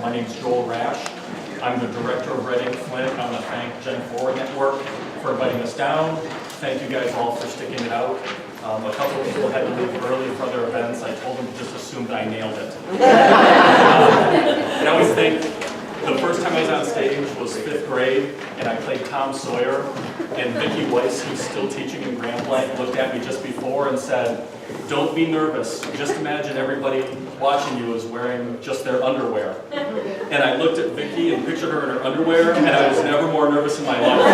My name's Joel Rash. I'm the director of Reading Flint. I want to thank Gen 4 Network for inviting us down. Thank you guys all for sticking it out. A couple of people had to leave early for other events. I told them to just assume that I nailed it. I always think the first time I was on stage was 5th grade, and I played Tom Sawyer, and Vicki Weiss, who's still teaching in Grand Blanc, looked at me just before and said, "Don't be nervous. Just imagine everybody watching you is wearing just their underwear." And I looked at Vicki and pictured her in her underwear, and I was never more nervous in my life.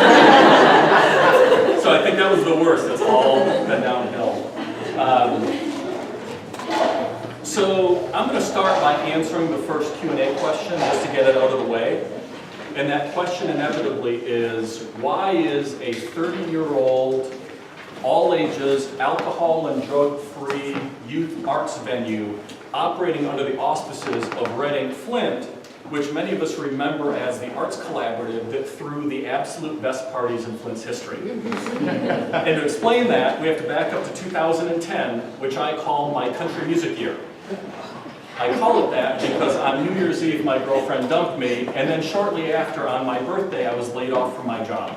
So I think that was the worst. It's all been downhill. So I'm going to start by answering the first Q&A question just to get it out of the way. And that question inevitably is, why is a 30-year-old, all-ages, alcohol and drug-free youth arts venue operating under the auspices of Reading Flint, which many of us remember as the arts collaborative that threw the absolute best parties in Flint's history? And to explain that, we have to back up to 2010, which I call my country music year. I call it that because on New Year's Eve my girlfriend dumped me, and then shortly after, on my birthday, I was laid off from my job.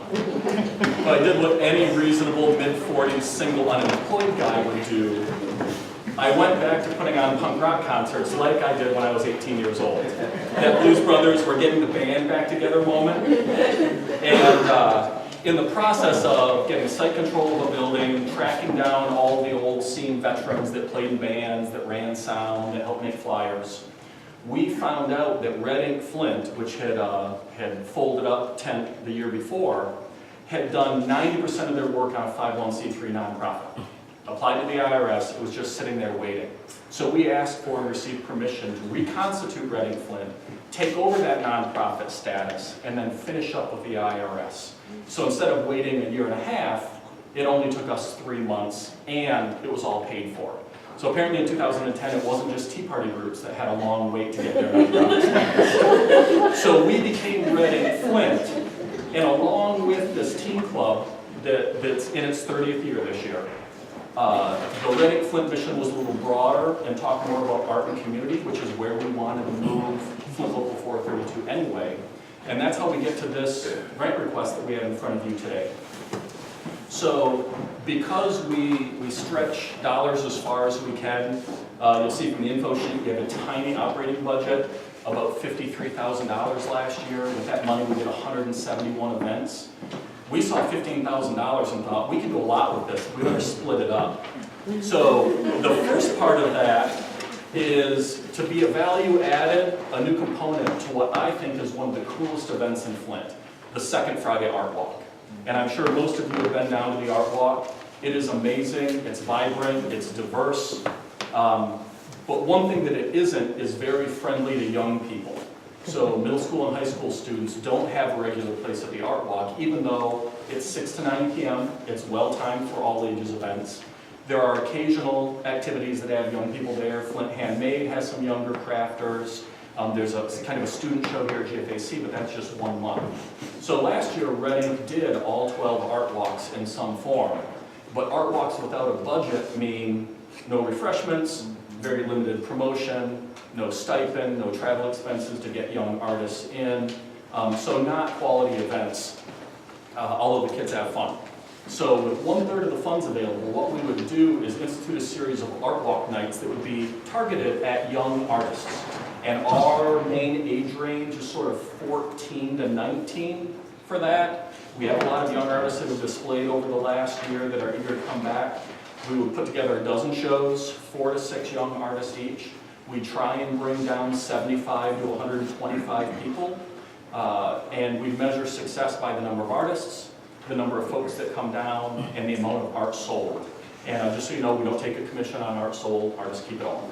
But I did what any reasonable mid-40s single unemployed guy would do. I went back to putting on punk rock concerts like I did when I was 18 years old. That Blues Brothers were getting the band back together moment. And in the process of getting site control of a building, tracking down all the old scene veterans that played in bands, that ran sound, that helped make flyers, we found out that Reading Flint, which had folded up tent the year before, had done 90% of their work on a 501c3 nonprofit. Applied to the IRS, it was just sitting there waiting. So we asked for and received permission to reconstitute Reading Flint, take over that nonprofit status, and then finish up with the IRS. So instead of waiting a year and a half, it only took us 3 months, and it was all paid for. So apparently in 2010, it wasn't just Tea Party groups that had a long wait to get their nonprofit. So we became Reading Flint, and along with this teen club that's in its 30th year this year, the Reading Flint mission was a little broader and talked more about art and community, which is where we wanted to move Flint Local 432 anyway. And that's how we get to this grant request that we have in front of you today. So because we stretch dollars as far as we can, you'll see from the info sheet we have a tiny operating budget, about $53,000 last year. With that money we did 171 events. We saw $15,000 and thought, we can do a lot with this, we better split it up. So the first part of that is to be a value added, a new component to what I think is one of the coolest events in Flint, the Second Friday Art Walk. And I'm sure most of you have been down to the Art Walk. It is amazing, it's vibrant, it's diverse. But one thing that it isn't is very friendly to young people. So middle school and high school students don't have a regular place at the Art Walk, even though it's 6 to 9 p.m., it's well-timed for all ages events. There are occasional activities that have young people there. Flint Handmade has some younger crafters. There's a kind of a student show here at GFAC, but that's just 1 month. So last year, Reading did all 12 art walks in some form. But art walks without a budget mean no refreshments, very limited promotion, no stipend, no travel expenses to get young artists in. So not quality events, although the kids have fun. So with 1/3 of the funds available, what we would do is institute a series of art walk nights that would be targeted at young artists. And our main age range is sort of 14 to 19 for that. We have a lot of young artists that have displayed over the last year that are eager to come back. We would put together a dozen shows, 4 to 6 young artists each. We try and bring down 75 to 125 people. And we measure success by the number of artists, the number of folks that come down, and the amount of art sold. And just so you know, we don't take a commission on art sold, artists keep it all.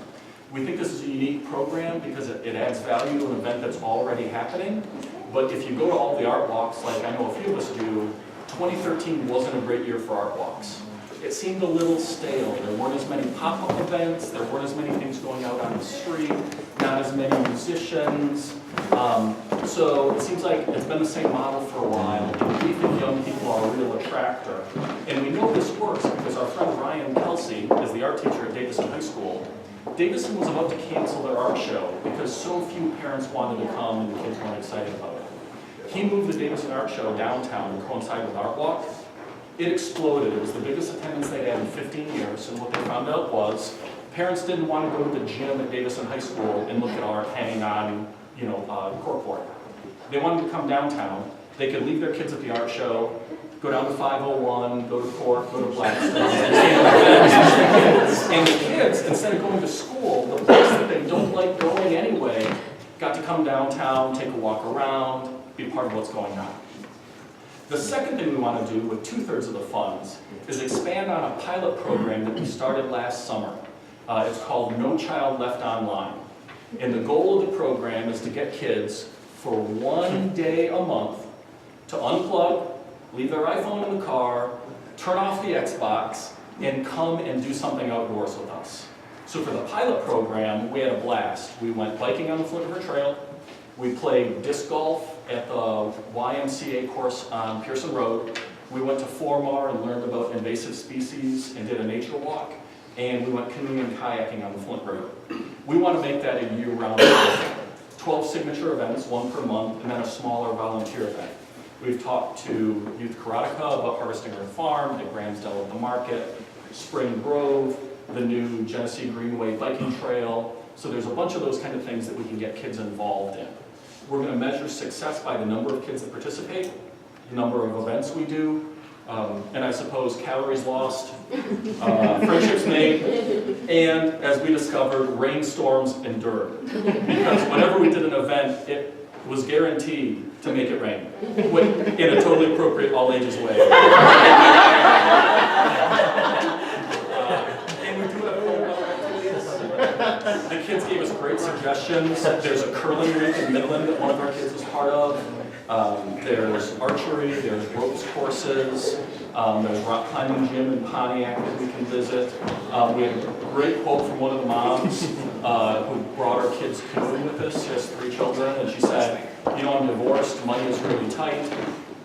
We think this is a unique program because it adds value to an event that's already happening. But if you go to all the art walks, like I know a few of us do, 2013 wasn't a great year for art walks. It seemed a little stale. There weren't as many pop-up events, there weren't as many things going out on the street, not as many musicians. So it seems like it's been the same model for a while, and we think young people are a real attractor. And we know this works because our friend Ryan Kelsey is the art teacher at Davison High School, Davison was about to cancel their art show because so few parents wanted to come and the kids weren't excited about it. He moved the Davison Art Show downtown to coincide with Art Walk. It exploded. It was the biggest attendance they'd had in 15 years, and what they found out was parents didn't want to go to the gym at Davison High School and look at art hanging on, corkboard. They wanted to come downtown. They could leave their kids at the art show, go down to 501, go to Cork, go to Blackstone, and the kids, instead of going to school, the place that they don't like going anyway, got to come downtown, take a walk around, be part of what's going on. The second thing we want to do with 2/3 of the funds is expand on a pilot program that we started last summer. It's called No Child Left Online. And the goal of the program is to get kids for 1 day a month to unplug, leave their iPhone in the car, turn off the Xbox, and come and do something outdoors with us. So for the pilot program, we had a blast. We went biking on the Flint River Trail. We played disc golf at the YMCA course on Pearson Road. We went to Formar and learned about invasive species and did a nature walk. And we went canoeing and kayaking on the Flint River. We want to make that a year-round program. 12 signature events, 1 per month, and then a smaller volunteer event. We've talked to Youth Karateka about Harvesting Earth Farm, at Grahamsdale at the Market, Spring Grove, the new Genesee Greenway biking trail. So there's a bunch of those kind of things that we can get kids involved in. We're going to measure success by the number of kids that participate, the number of events we do, and I suppose calories lost, friendships made, and as we discovered, rainstorms endured. Because whenever we did an event, it was guaranteed to make it rain, in a totally appropriate all ages way. And we do have home activities. The kids gave us great suggestions. There's a curling rink in Midland that one of our kids is part of. There's archery, there's ropes courses, there's rock climbing gym in Pontiac that we can visit. We have a great quote from one of the moms who brought our kids canoeing with us. She has 3 children, and she said, I'm divorced, money is really tight,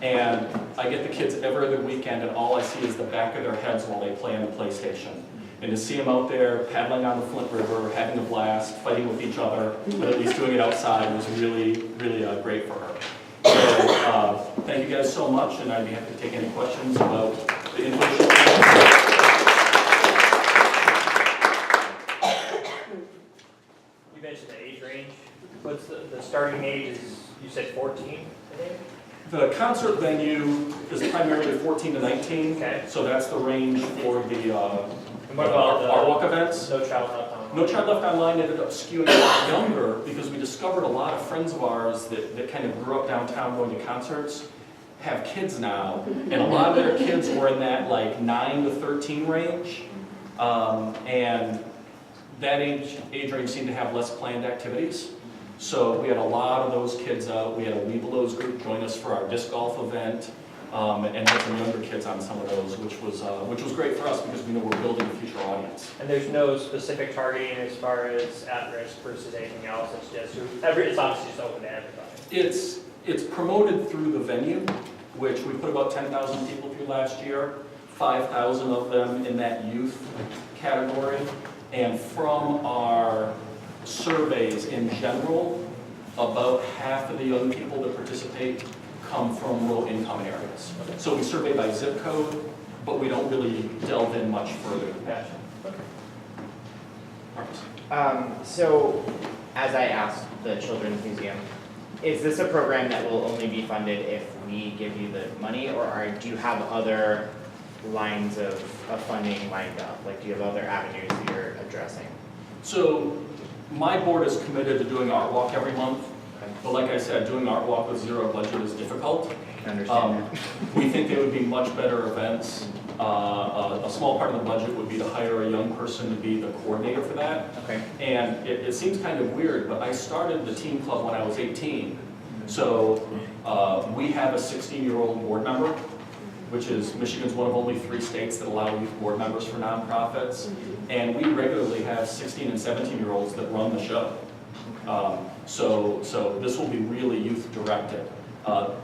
and I get the kids every other weekend, and all I see is the back of their heads while they play on the PlayStation. And to see them out there paddling on the Flint River, having a blast, fighting with each other, but at least doing it outside was really, really great for her. So thank you guys so much, and I'd be happy to take any questions about the inflation. You mentioned the age range. What's the starting age is, you said 14, I think? The concert venue is primarily 14 to 19, Okay. so that's the range for the And what about the Art Walk events. No Child Left Online? No Child Left Online ended up skewing a lot younger because we discovered a lot of friends of ours that kind of grew up downtown going to concerts have kids now, and a lot of their kids were in that like 9 to 13 range, and that age range seemed to have less planned activities. So we had a lot of those kids out. We had a We Below's group join us for our disc golf event, and had some younger kids on some of those, which was great for us because we know we're building a future audience. And there's no specific targeting as far as at-risk versus anything else. It's just it's obviously just open to everybody. It's promoted through the venue, which we put about 10,000 people through last year, 5,000 of them in that youth category. And from our surveys in general, about half of the young people that participate come from low income areas. So we survey by zip code, but we don't really delve in much further than that. So, as I asked the Children's Museum, is this a program that will only be funded if we give you the money, or do you have other lines of funding lined up? Like, do you have other avenues that you're addressing? So, my board is committed to doing Art Walk every month, but like I said, doing Art Walk with zero budget is difficult. I can understand that. We think they would be much better events. A small part of the budget would be to hire a young person to be the coordinator for that. Okay. And it seems kind of weird, but I started the teen club when I was 18. So we have a 16-year-old board member, which is Michigan's one of only 3 states that allow youth board members for nonprofits. And we regularly have 16 and 17-year-olds that run the show. So this will be really youth directed.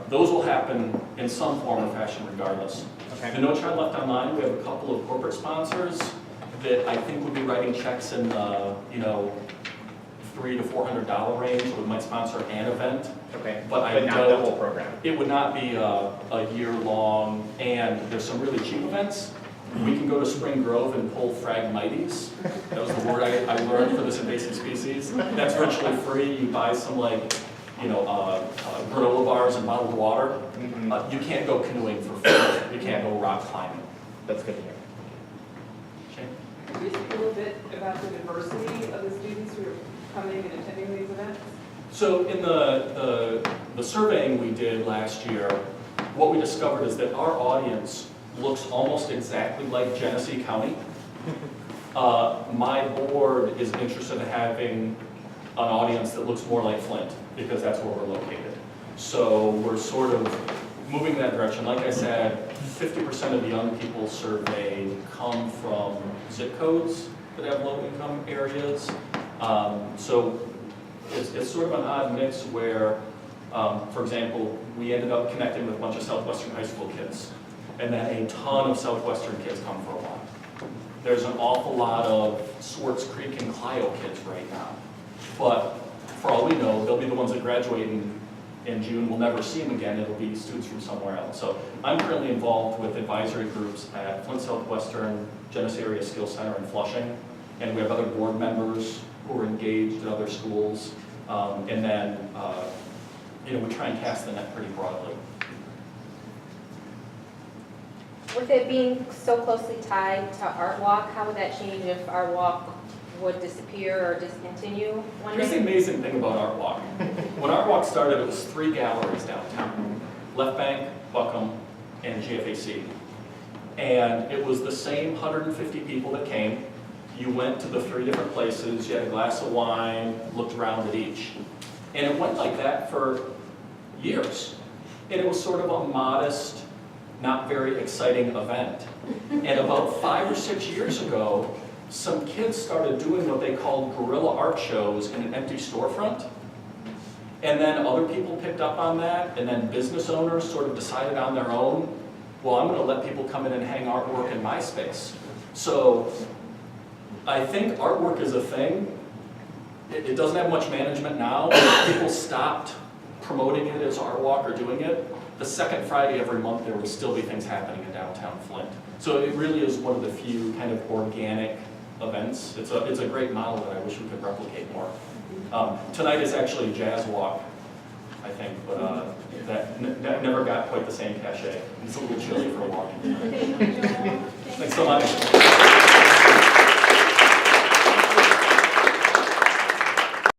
Those will happen in some form or fashion regardless. Okay. The No Child Left Online, we have a couple of corporate sponsors. that I think would be writing checks in the, $300 to $400 range, we might sponsor an event. Okay, But I but not the don't- whole program. It would not be a year-long, and there's some really cheap events. We can go to Spring Grove and pull Phragmites. That was the word I learned for this invasive species. That's virtually free. You buy some granola bars and bottled water. Mhm. You can't go canoeing for free. You can't go rock climbing. That's good to hear. Shane? Could you speak a little bit about the diversity of the students who are coming and attending these events? So in the surveying we did last year, what we discovered is that our audience looks almost exactly like Genesee County. My board is interested in having an audience that looks more like Flint, because that's where we're located. So we're sort of moving in that direction. Like I said, 50% of the young people surveyed come from zip codes that have low-income areas. So it's sort of an odd mix where, for example, we ended up connecting with a bunch of Southwestern high school kids, and then a ton of Southwestern kids come for a walk. There's an awful lot of Swartz Creek and Clio kids right now. But for all we know, they'll be the ones that graduate in June. We'll never see them again. It'll be students from somewhere else. So I'm currently involved with advisory groups at Flint Southwestern, Genesee Area Skills Center in Flushing, and we have other board members who are engaged in other schools. And then, we try and cast the net pretty broadly. With it being so closely tied to Art Walk, how would that change if Art Walk would disappear or discontinue one Here's the day? amazing thing about Art Walk. When Art Walk started, it was 3 galleries downtown. Left Bank, Buckham, and GFAC. And it was the same 150 people that came. You went to the 3 different places, you had a glass of wine, looked around at each. And it went like that for years. And it was sort of a modest, not very exciting event. And about 5 or 6 years ago, some kids started doing what they called guerrilla art shows in an empty storefront. And then other people picked up on that, and then business owners sort of decided on their own, well, I'm gonna let people come in and hang artwork in my space. So I think artwork is a thing. It doesn't have much management now. People stopped promoting it as Art Walk or doing it. The second Friday every month, there would still be things happening in downtown Flint. So it really is one of the few kind of organic events. It's a great model that I wish we could replicate more. Tonight is actually a jazz walk, I think, but that never got quite the same cachet. It's a little chilly for walking tonight. Thanks so much.